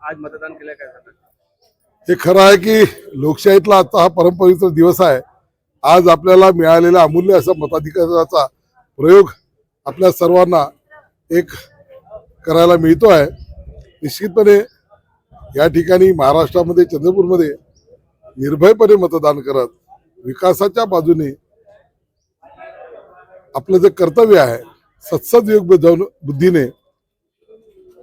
आज मतदान केलं, काय झालं? हे खरं आहे की लोकशाहीतला आता हा परमपवित्र दिवस आहे. आज आपल्याला मिळालेला अमूल्य असा मताधिकाराचा प्रयोग आपल्या सर्वांना एक करायला मिळतो आहे. निश्चितपणे या ठिकाणी महाराष्ट्रामध्ये चंद्रपूरमध्ये निर्भयपणे मतदान करत विकासाच्या बाजूने आपलं जे कर्तव्य आहे सत्सदयोग बुद्धीने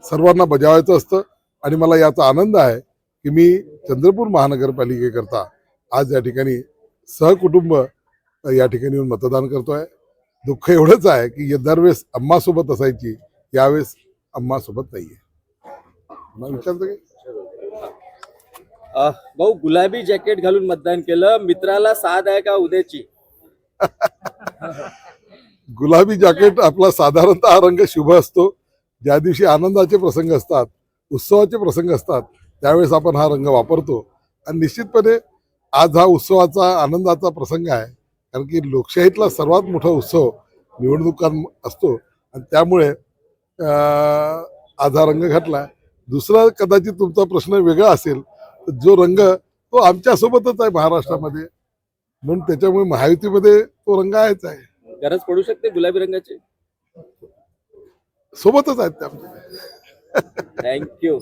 सर्वांना बजावायचं असतं. आणि मला याचा आनंद आहे की मी चंद्रपूर महानगरपालिकेकरता आज या ठिकाणी सहकुटुंब या ठिकाणी येऊन मतदान करतोय. दुःख एवढंच आहे की दरवेळेस अम्मासोबत असायची, यावेळेस अम्मासोबत नाहीये. मला विचारतो की भाऊ, गुलाबी जॅकेट घालून मतदान केलं, मित्राला साथ आहे का उद्याची? गुलाबी जॅकेट आपला साधारणतः हा रंग शुभ असतो. ज्या दिवशी आनंदाचे प्रसंग असतात, उत्सवाचे प्रसंग असतात, त्यावेळेस आपण हा रंग वापरतो. आणि निश्चितपणे आज हा उत्सवाचा आनंदाचा प्रसंग आहे, कारण की लोकशाहीतला सर्वात मोठा उत्सव निवडणुकां असतो. आणि त्यामुळे आज हा रंग घातला. दुसरा कदाचित तुमचा प्रश्न वेगळा असेल, तर जो रंग तो आमच्यासोबतच आहे महाराष्ट्रामध्ये, म्हणून त्याच्यामुळे महायुतीमध्ये तो रंग आहेच आहे. गरज पडू शकते गुलाबी रंगाची. सोबतच आहेत ते आमच्या. थँक्यू.